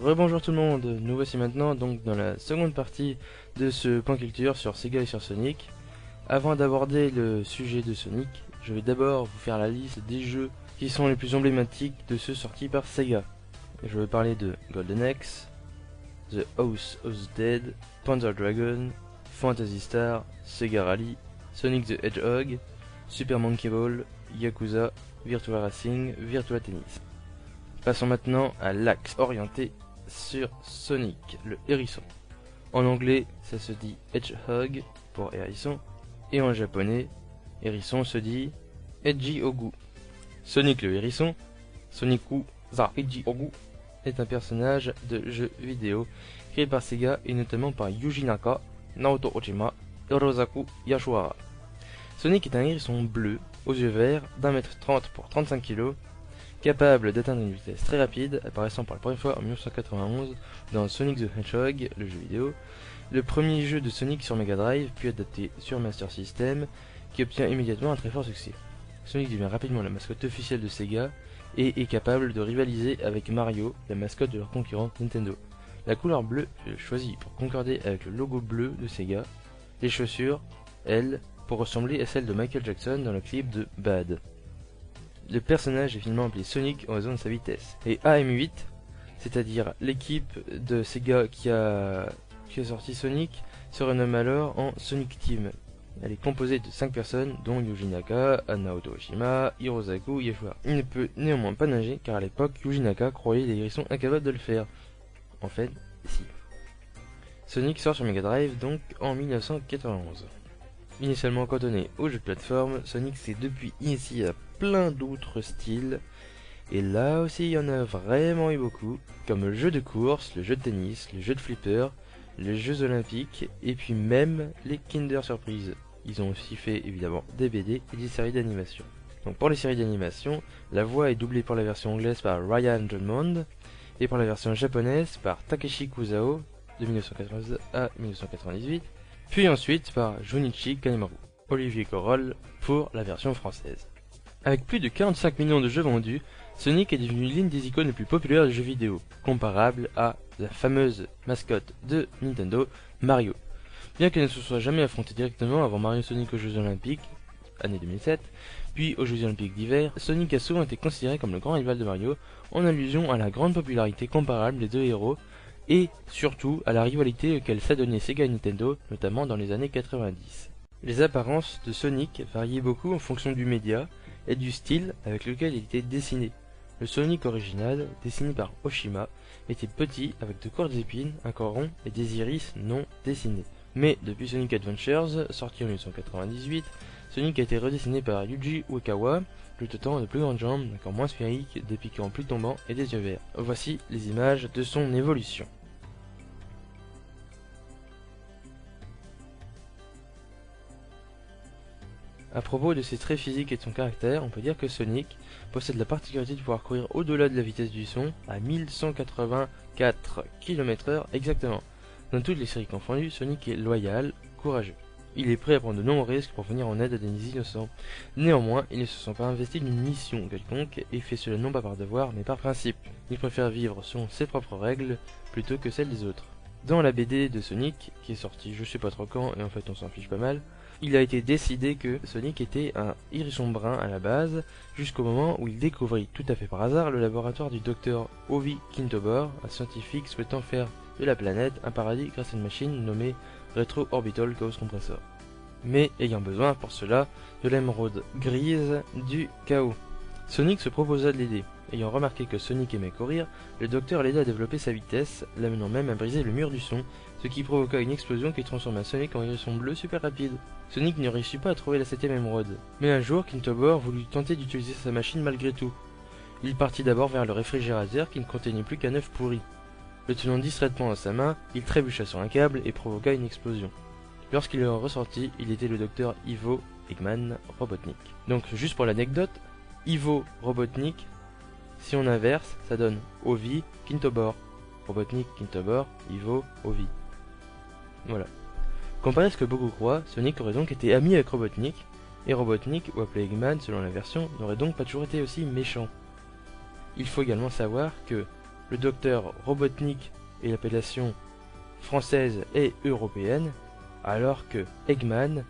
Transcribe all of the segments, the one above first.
Rebonjour tout le monde, nous voici maintenant donc dans la seconde partie de ce point culture sur Sega et sur Sonic. Avant d'aborder le sujet de Sonic, je vais d'abord vous faire la liste des jeux qui sont les plus emblématiques de ceux sortis par Sega. Je vais parler de Golden Axe, The House of the Dead, Panzer Dragon, Phantasy Star, Sega Rally, Sonic the Hedgehog, Super Monkey Ball, Yakuza, Virtua Racing, Virtua Tennis. Passons maintenant à l'axe orienté sur Sonic, le hérisson. En anglais, ça se dit Hedgehog pour hérisson, et en japonais, hérisson se dit Hedgehog. Sonic le hérisson, Soniku za Hedgehog, est un personnage de jeu vidéo créé par Sega et notamment par Yuji Naka, Naoto Ojima et Rosaku Yashuhara. Sonic est un hérisson bleu, aux yeux verts, d'1m30 pour 35 kg, capable d'atteindre une vitesse très rapide, apparaissant pour la première fois en 1991 dans Sonic the Hedgehog, le jeu vidéo, le premier jeu de Sonic sur Mega Drive, puis adapté sur Master System, qui obtient immédiatement un très fort succès. Sonic devient rapidement la mascotte officielle de Sega et est capable de rivaliser avec Mario, la mascotte de leur concurrent Nintendo. La couleur bleue est choisie pour concorder avec le logo bleu de Sega, les chaussures, elles, pour ressembler à celles de Michael Jackson dans le clip de Bad. Le personnage est finalement appelé Sonic en raison de sa vitesse. Et AM8, c'est-à-dire l'équipe de Sega qui a sorti Sonic, se renomme alors en Sonic Team. Elle est composée de 5 personnes, dont Yuji Naka, Naoto Ojima, Hirosaku Yeshua. Il ne peut néanmoins pas nager, car à l'époque, Yuji Naka croyait les hérissons incapables de le faire. En fait, si. Sonic sort sur Mega Drive donc en 1991. Initialement cantonné aux jeux de plateforme, Sonic s'est depuis initié à plein d'autres styles, et là aussi il y en a vraiment eu beaucoup, comme le jeu de course, le jeu de tennis, le jeu de flipper, les jeux olympiques, et puis même les Kinder Surprise. Ils ont aussi fait évidemment des BD et des séries d'animation. Donc pour les séries d'animation, la voix est doublée pour la version anglaise par Ryan Drummond, et pour la version japonaise par Takeshi Kusao, de 1992 à 1998, puis ensuite par Junichi Kanemaru, Olivier Corol pour la version française. Avec plus de 45 millions de jeux vendus, Sonic est devenu l'une des icônes les plus populaires des jeux vidéo, comparable à la fameuse mascotte de Nintendo, Mario. Bien qu'elle ne se soit jamais affrontée directement avant Mario Sonic aux Jeux Olympiques, année 2007, puis aux Jeux Olympiques d'hiver, Sonic a souvent été considéré comme le grand rival de Mario, en allusion à la grande popularité comparable des deux héros, et surtout à la rivalité auquel s'adonnaient Sega et Nintendo, notamment dans les années 90. Les apparences de Sonic variaient beaucoup en fonction du média et du style avec lequel il était dessiné. Le Sonic original, dessiné par Oshima, était petit avec de courtes épines, un corps rond et des iris non dessinés. Mais depuis Sonic Adventures, sorti en 1998, Sonic a été redessiné par Yuji Uekawa, le dotant de plus grandes jambes, d'un corps moins sphérique, des piquants plus tombants et des yeux verts. Voici les images de son évolution. À propos de ses traits physiques et de son caractère, on peut dire que Sonic possède la particularité de pouvoir courir au-delà de la vitesse du son à 1184 km/h exactement. Dans toutes les séries confondues, Sonic est loyal, courageux. Il est prêt à prendre de nombreux risques pour venir en aide à des innocents. Néanmoins, il ne se sent pas investi d'une mission quelconque et fait cela non pas par devoir mais par principe. Il préfère vivre selon ses propres règles plutôt que celles des autres. Dans la BD de Sonic, qui est sortie je sais pas trop quand et en fait on s'en fiche pas mal, il a été décidé que Sonic était un hérisson brun à la base, jusqu'au moment où il découvrit tout à fait par hasard le laboratoire du docteur Ovi Kintobor, un scientifique souhaitant faire de la planète un paradis grâce à une machine nommée Retro Orbital Chaos Compressor, mais ayant besoin pour cela de l'émeraude grise du chaos. Sonic se proposa de l'aider. Ayant remarqué que Sonic aimait courir, le docteur l'aida à développer sa vitesse, l'amenant même à briser le mur du son, ce qui provoqua une explosion qui transforma Sonic en hérisson bleu super rapide. Sonic ne réussit pas à trouver la 7ème émeraude, mais un jour Kintobor voulut tenter d'utiliser sa machine malgré tout. Il partit d'abord vers le réfrigérateur qui ne contenait plus qu'un œuf pourri. Le tenant distraitement dans sa main, il trébucha sur un câble et provoqua une explosion. Lorsqu'il est ressorti, il était le docteur Ivo Eggman Robotnik. Donc juste pour l'anecdote, Ivo Robotnik, si on inverse, ça donne Ovi Kintobor. Robotnik Kintobor, Ivo Ovi. Voilà. Comparé à ce que beaucoup croient, Sonic aurait donc été ami avec Robotnik, et Robotnik, ou appelé Eggman selon la version, n'aurait donc pas toujours été aussi méchant. Il faut également savoir que le docteur Robotnik est l'appellation française et européenne, alors que Eggman,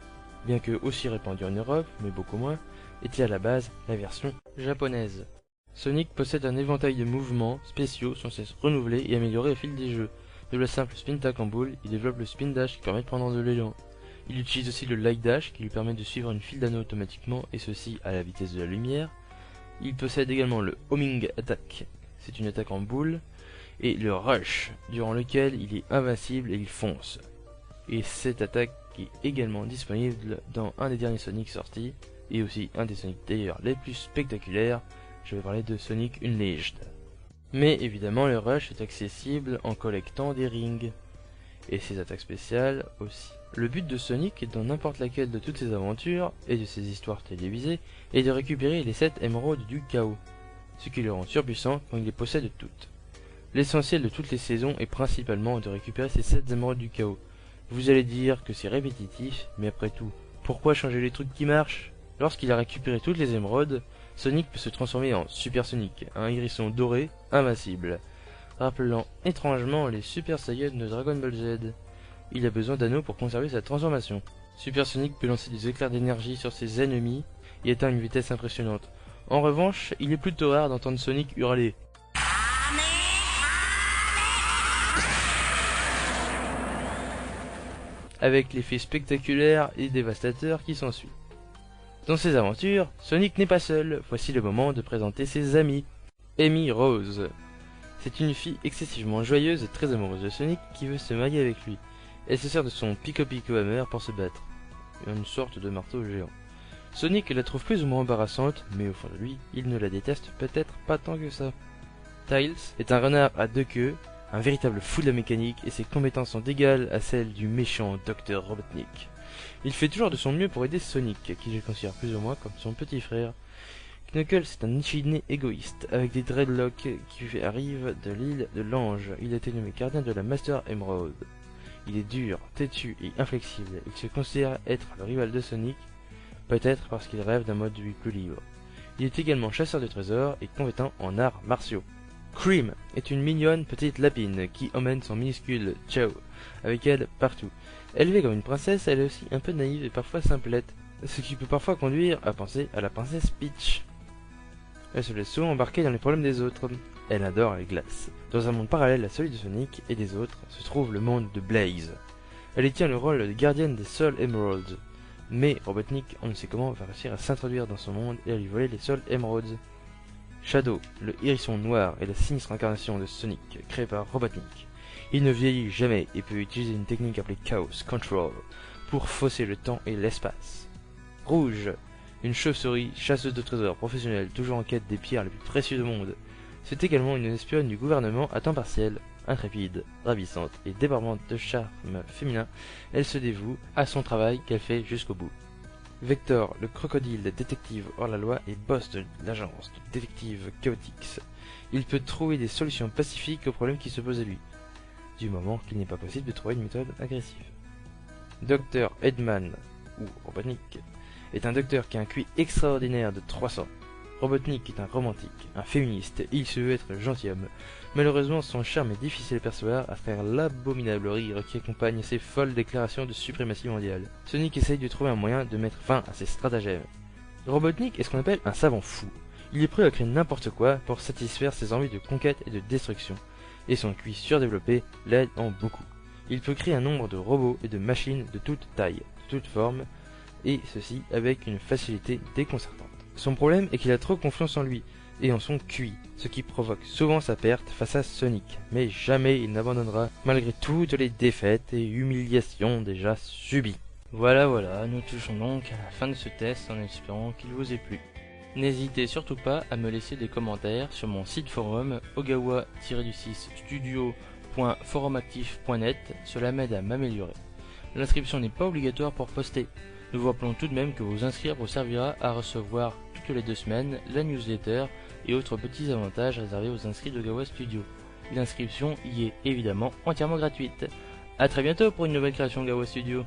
bien que aussi répandu en Europe, mais beaucoup moins, était à la base la version japonaise. Sonic possède un éventail de mouvements spéciaux sans cesse renouvelés et améliorés au fil des jeux. De la simple spin tack en boule, il développe le spin dash qui permet de prendre de l'élan. Il utilise aussi le light dash qui lui permet de suivre une file d'anneaux automatiquement et ceci à la vitesse de la lumière. Il possède également le homing attack, c'est une attaque en boule, et le rush, durant lequel il est invincible et il fonce. Et cette attaque est également disponible dans un des derniers Sonic sortis, et aussi un des Sonic d'ailleurs les plus spectaculaires, je vais parler de Sonic Unleashed. Mais évidemment le rush est accessible en collectant des rings, et ses attaques spéciales aussi. Le but de Sonic, dans n'importe laquelle de toutes ses aventures, et de ses histoires télévisées, est de récupérer les 7 émeraudes du chaos, ce qui le rend surpuissant quand il les possède toutes. L'essentiel de toutes les saisons est principalement de récupérer ces 7 émeraudes du chaos. Vous allez dire que c'est répétitif, mais après tout, pourquoi changer les trucs qui marchent? Lorsqu'il a récupéré toutes les émeraudes, Sonic peut se transformer en Super Sonic, un hérisson doré invincible, rappelant étrangement les Super Saiyan de Dragon Ball Z. Il a besoin d'anneaux pour conserver sa transformation. Super Sonic peut lancer des éclairs d'énergie sur ses ennemis et atteint une vitesse impressionnante. En revanche, il est plutôt rare d'entendre Sonic hurler avec l'effet spectaculaire et dévastateur qui s'ensuit. Dans ses aventures, Sonic n'est pas seul, voici le moment de présenter ses amis. Amy Rose. C'est une fille excessivement joyeuse et très amoureuse de Sonic qui veut se marier avec lui. Elle se sert de son Pico Pico Hammer pour se battre, une sorte de marteau géant. Sonic la trouve plus ou moins embarrassante, mais au fond de lui, il ne la déteste peut-être pas tant que ça. Tails est un renard à 2 queues, un véritable fou de la mécanique et ses compétences sont égales à celles du méchant Dr Robotnik. Il fait toujours de son mieux pour aider Sonic, qui je considère plus ou moins comme son petit frère. Knuckles est un échiné égoïste, avec des dreadlocks qui arrivent de l'île de l'Ange. Il a été nommé gardien de la Master Emerald. Il est dur, têtu et inflexible. Il se considère être le rival de Sonic, peut-être parce qu'il rêve d'un mode de vie plus libre. Il est également chasseur de trésors et compétent en arts martiaux. Cream est une mignonne petite lapine qui emmène son minuscule Chao avec elle partout. Élevée comme une princesse, elle est aussi un peu naïve et parfois simplette, ce qui peut parfois conduire à penser à la princesse Peach. Elle se laisse souvent embarquer dans les problèmes des autres. Elle adore les glaces. Dans un monde parallèle à celui de Sonic et des autres, se trouve le monde de Blaze. Elle y tient le rôle de gardienne des Soul Emeralds. Mais Robotnik, on ne sait comment, va réussir à s'introduire dans son monde et à lui voler les Soul Emeralds. Shadow, le hérisson noir, est la sinistre incarnation de Sonic, créé par Robotnik. Il ne vieillit jamais et peut utiliser une technique appelée Chaos Control pour fausser le temps et l'espace. Rouge, une chauve-souris, chasseuse de trésors professionnelle, toujours en quête des pierres les plus précieuses du monde. C'est également une espionne du gouvernement à temps partiel, intrépide, ravissante et débordante de charme féminin. Elle se dévoue à son travail qu'elle fait jusqu'au bout. Vector, le crocodile détective hors-la-loi et boss de l'agence de détective Chaotix. Il peut trouver des solutions pacifiques aux problèmes qui se posent à lui, du moment qu'il n'est pas possible de trouver une méthode agressive. Dr Eggman, ou Robotnik, est un docteur qui a un QI extraordinaire de 300. Robotnik est un romantique, un féministe, et il se veut être gentilhomme. Malheureusement, son charme est difficile à percevoir à travers l'abominable rire qui accompagne ses folles déclarations de suprématie mondiale. Sonic essaye de trouver un moyen de mettre fin à ses stratagèmes. Robotnik est ce qu'on appelle un savant fou. Il est prêt à créer n'importe quoi pour satisfaire ses envies de conquête et de destruction, et son QI surdéveloppé l'aide en beaucoup. Il peut créer un nombre de robots et de machines de toute taille, de toute forme, et ceci avec une facilité déconcertante. Son problème est qu'il a trop confiance en lui et en son QI, ce qui provoque souvent sa perte face à Sonic, mais jamais il n'abandonnera malgré toutes les défaites et humiliations déjà subies. Voilà, nous touchons donc à la fin de ce test en espérant qu'il vous ait plu. N'hésitez surtout pas à me laisser des commentaires sur mon site forum ogawa-studio.forumactif.net, cela m'aide à m'améliorer. L'inscription n'est pas obligatoire pour poster. Nous vous rappelons tout de même que vous inscrire vous servira à recevoir toutes les 2 semaines la newsletter et autres petits avantages réservés aux inscrits d'Ogawa Studio. L'inscription y est évidemment entièrement gratuite. A très bientôt pour une nouvelle création Ogawa Studio.